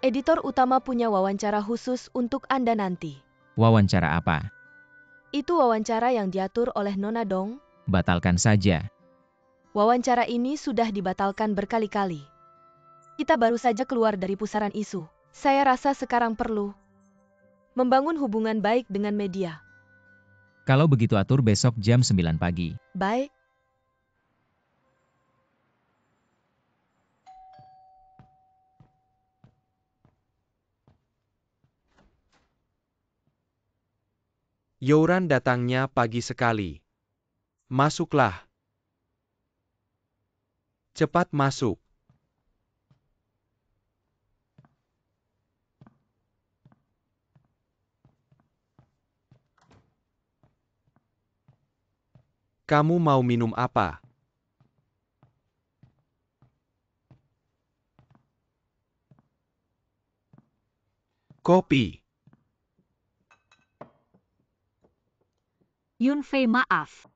Editor utama punya wawancara khusus untuk Anda nanti. Wawancara apa? Itu wawancara yang diatur oleh Nona Dong. Batalkan saja. Wawancara ini sudah dibatalkan berkali-kali. Kita baru saja keluar dari pusaran isu. Saya rasa sekarang perlu membangun hubungan baik dengan media. Kalau begitu atur besok jam 9 pagi. Baik. Yoran datangnya pagi sekali. Masuklah. Cepat masuk. Kamu mau minum apa? Kopi. Yunfei, maaf.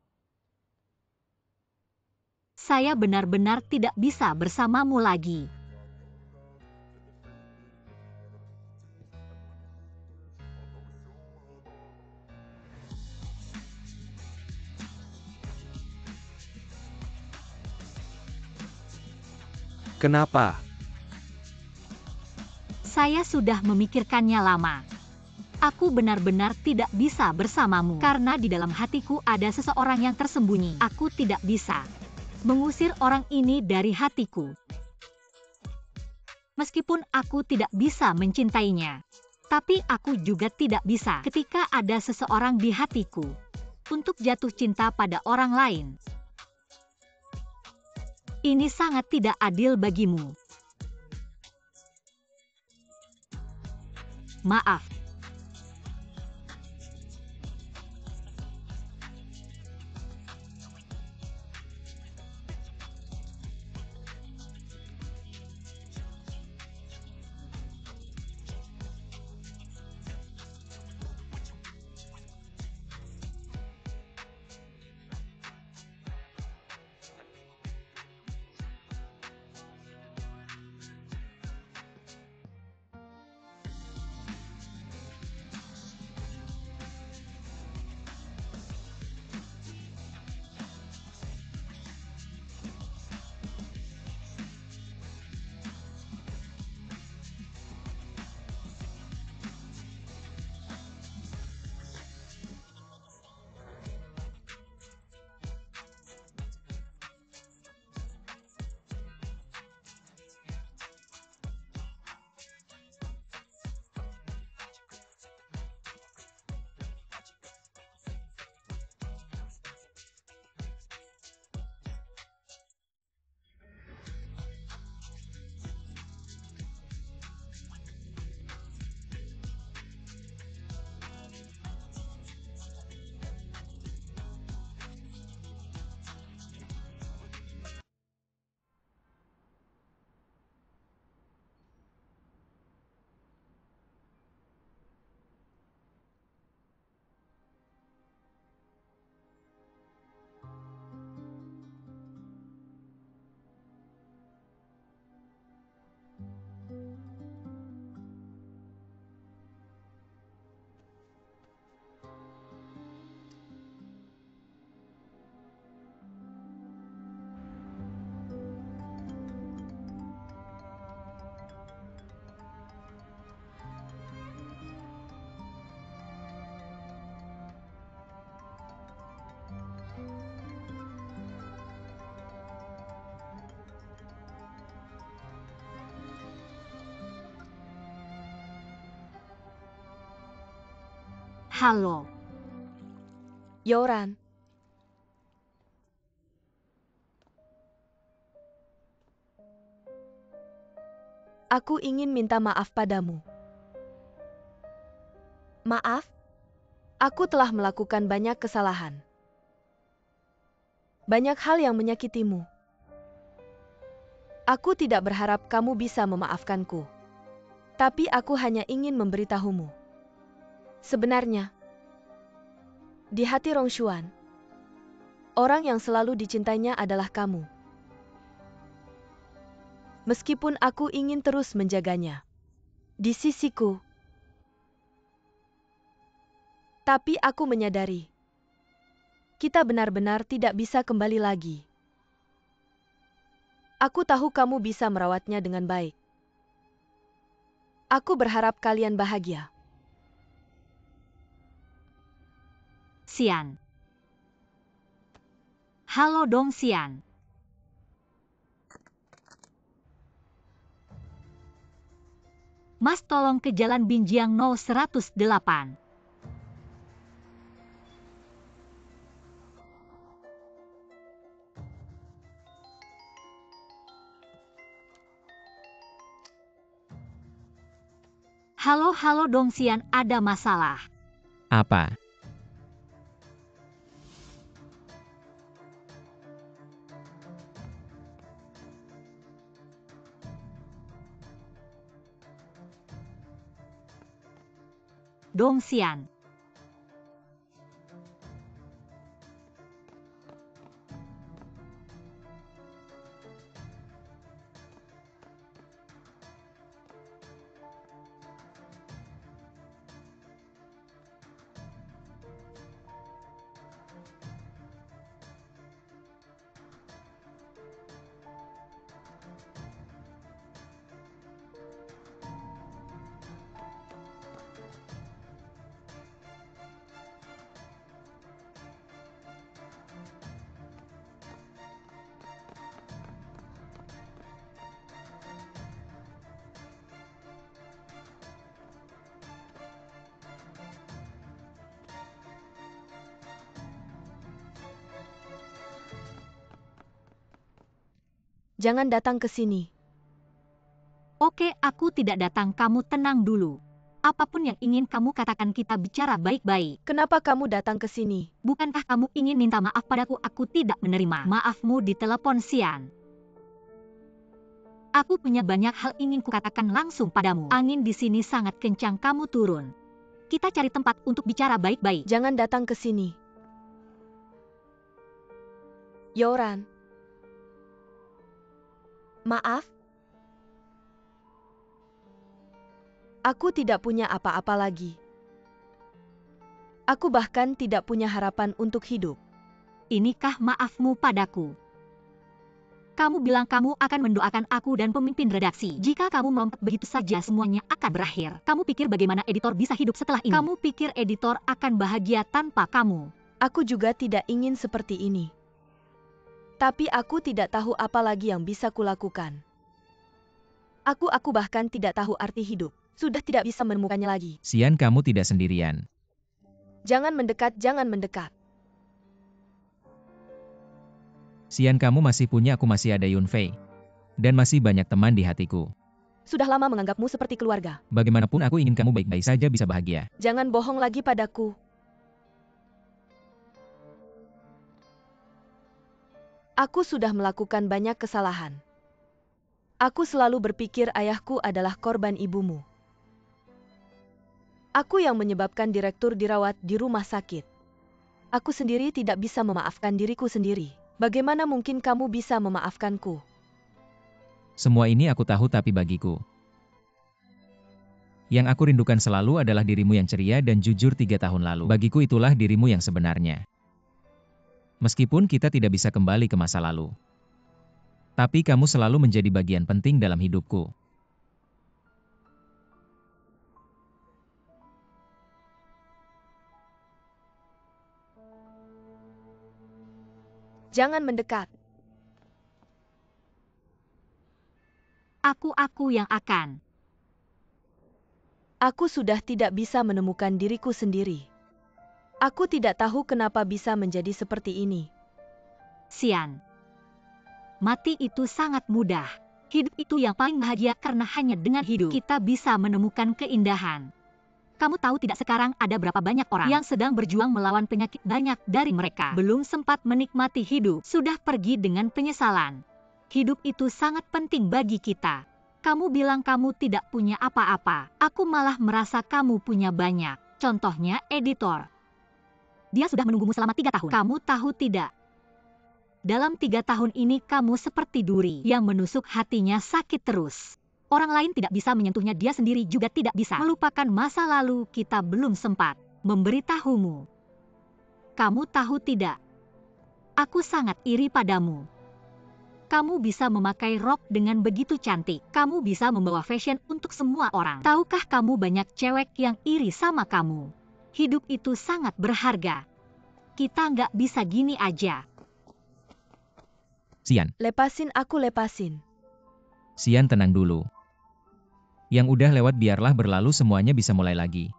Saya benar-benar tidak bisa bersamamu lagi. Kenapa? Saya sudah memikirkannya lama. Aku benar-benar tidak bisa bersamamu karena di dalam hatiku ada seseorang yang tersembunyi. Aku tidak bisa mengusir orang ini dari hatiku. Meskipun aku tidak bisa mencintainya, tapi aku juga tidak bisa ketika ada seseorang di hatiku untuk jatuh cinta pada orang lain. Ini sangat tidak adil bagimu. Maaf. Halo. Yoran. Aku ingin minta maaf padamu. Maaf? Aku telah melakukan banyak kesalahan. Banyak hal yang menyakitimu. Aku tidak berharap kamu bisa memaafkanku. Tapi aku hanya ingin memberitahumu. Sebenarnya, di hati Rongshuan, orang yang selalu dicintainya adalah kamu. Meskipun aku ingin terus menjaganya di sisiku, tapi aku menyadari kita benar-benar tidak bisa kembali lagi. Aku tahu kamu bisa merawatnya dengan baik. Aku berharap kalian bahagia. Xian. Halo Dong Xian. Mas tolong ke Jalan Binjiang 0108. Halo Dongxian, ada masalah. Apa? Dongxian. Jangan datang ke sini. Oke, aku tidak datang, kamu tenang dulu. Apapun yang ingin kamu katakan, kita bicara baik-baik. Kenapa kamu datang ke sini? Bukankah kamu ingin minta maaf padaku? Aku tidak menerima maafmu di telepon, Xian. Aku punya banyak hal ingin kukatakan langsung padamu. Angin di sini sangat kencang, kamu turun. Kita cari tempat untuk bicara baik-baik. Jangan datang ke sini. Yoran. Maaf. Aku tidak punya apa-apa lagi. Aku bahkan tidak punya harapan untuk hidup. Inikah maafmu padaku? Kamu bilang kamu akan mendoakan aku dan pemimpin redaksi. Jika kamu melompat begitu saja, semuanya akan berakhir. Kamu pikir bagaimana editor bisa hidup setelah ini? Kamu pikir editor akan bahagia tanpa kamu? Aku juga tidak ingin seperti ini. Tapi aku tidak tahu apa lagi yang bisa kulakukan. Aku bahkan tidak tahu arti hidup. Sudah tidak bisa menemukannya lagi. Xian, kamu tidak sendirian. Jangan mendekat, jangan mendekat. Xian, kamu masih punya aku, masih ada Yunfei. Dan masih banyak teman di hatiku. Sudah lama menganggapmu seperti keluarga. Bagaimanapun aku ingin kamu baik-baik saja, bisa bahagia. Jangan bohong lagi padaku. Aku sudah melakukan banyak kesalahan. Aku selalu berpikir ayahku adalah korban ibumu. Aku yang menyebabkan direktur dirawat di rumah sakit. Aku sendiri tidak bisa memaafkan diriku sendiri. Bagaimana mungkin kamu bisa memaafkanku? Semua ini aku tahu, tapi bagiku, yang aku rindukan selalu adalah dirimu yang ceria dan jujur 3 tahun lalu. Bagiku itulah dirimu yang sebenarnya. Meskipun kita tidak bisa kembali ke masa lalu, tapi kamu selalu menjadi bagian penting dalam hidupku. Jangan mendekat. Aku yang akan. Aku sudah tidak bisa menemukan diriku sendiri. Aku tidak tahu kenapa bisa menjadi seperti ini. Xian. Mati itu sangat mudah. Hidup itu yang paling bahagia karena hanya dengan hidup kita bisa menemukan keindahan. Kamu tahu tidak, sekarang ada berapa banyak orang yang sedang berjuang melawan penyakit? Banyak dari mereka belum sempat menikmati hidup, sudah pergi dengan penyesalan. Hidup itu sangat penting bagi kita. Kamu bilang kamu tidak punya apa-apa. Aku malah merasa kamu punya banyak. Contohnya editor. Dia sudah menunggumu selama 3 tahun. Kamu tahu tidak? Dalam 3 tahun ini kamu seperti duri yang menusuk hatinya sakit terus. Orang lain tidak bisa menyentuhnya, dia sendiri juga tidak bisa melupakan masa lalu. Kita belum sempat memberitahumu. Kamu tahu tidak? Aku sangat iri padamu. Kamu bisa memakai rok dengan begitu cantik. Kamu bisa membawa fashion untuk semua orang. Tahukah kamu banyak cewek yang iri sama kamu? Hidup itu sangat berharga. Kita nggak bisa gini aja. Xian. Lepasin aku, lepasin. Xian, tenang dulu. Yang udah lewat biarlah berlalu, semuanya bisa mulai lagi.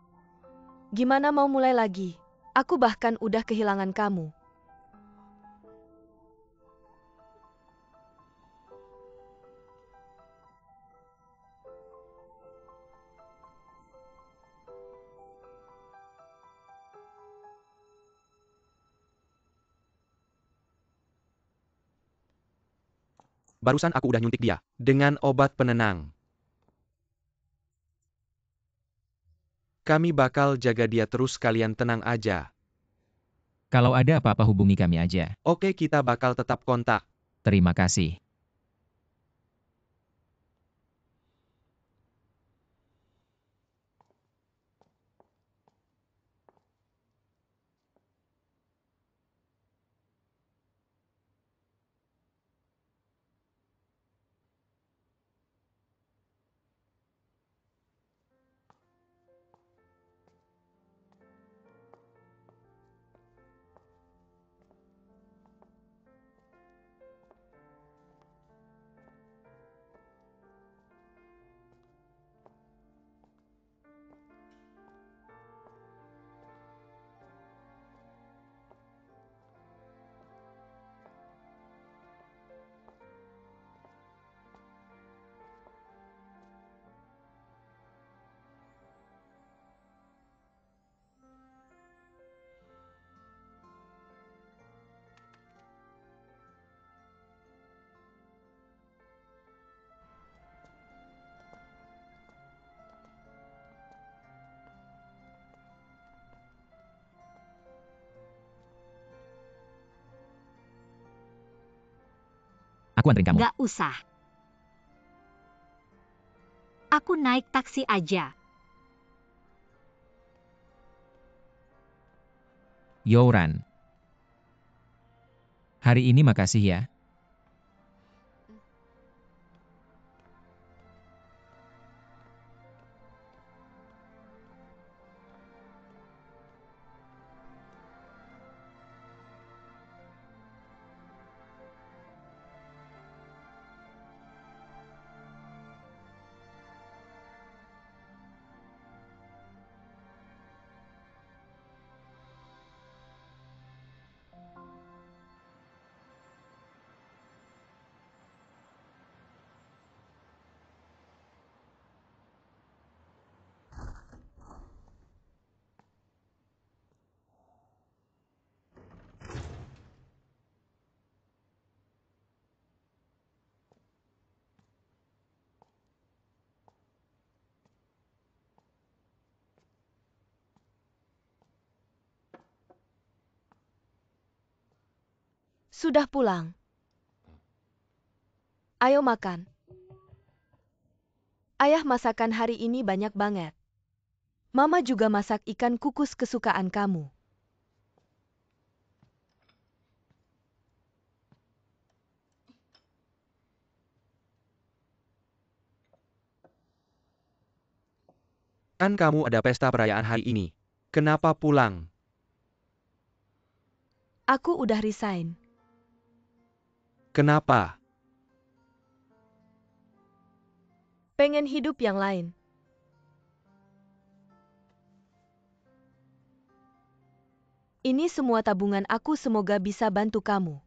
Gimana mau mulai lagi? Aku bahkan udah kehilangan kamu. barusan aku udah nyuntik dia dengan obat penenang. Kami bakal jaga dia terus, kalian tenang aja. Kalau ada apa-apa hubungi kami aja. Oke, kita bakal tetap kontak. Terima kasih. Aku anterin kamu. Nggak usah. Aku naik taksi aja. Yoran. Hari ini makasih ya. Sudah pulang. Ayo makan. Ayah masakan hari ini banyak banget. Mama juga masak ikan kukus kesukaan kamu. Kan kamu ada pesta perayaan hari ini. Kenapa pulang? Aku udah resign. Kenapa? Pengen hidup yang lain. Ini semua tabungan aku, semoga bisa bantu kamu.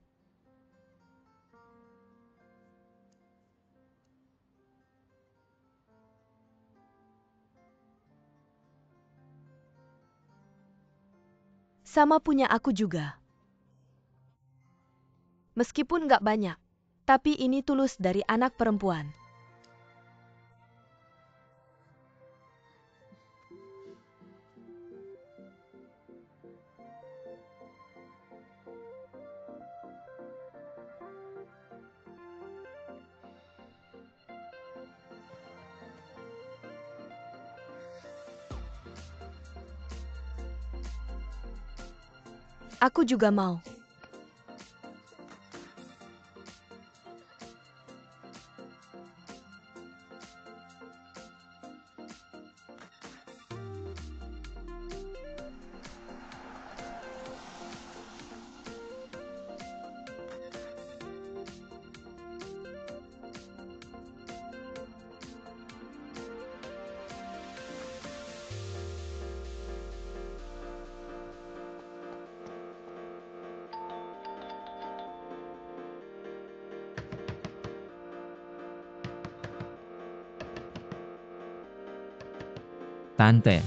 Sama punya aku juga. Meskipun nggak banyak, tapi ini tulus dari anak perempuan. Aku juga mau. Tante.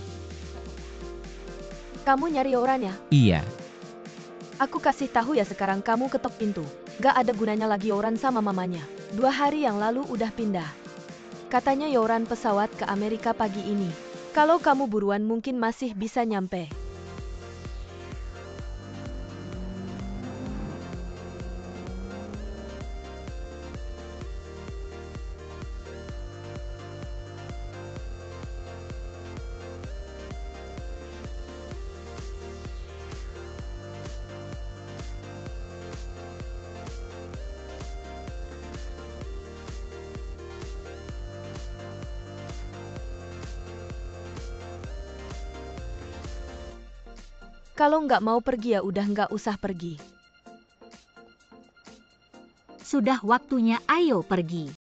Kamu nyari Yoran ya? Iya. Aku kasih tahu ya, sekarang kamu ketok pintu. Gak ada gunanya lagi Yoran sama mamanya. 2 hari yang lalu udah pindah. Katanya Yoran pesawat ke Amerika pagi ini. Kalau kamu buruan mungkin masih bisa nyampe. Kalau nggak mau pergi ya udah nggak usah pergi. Sudah waktunya ayo pergi.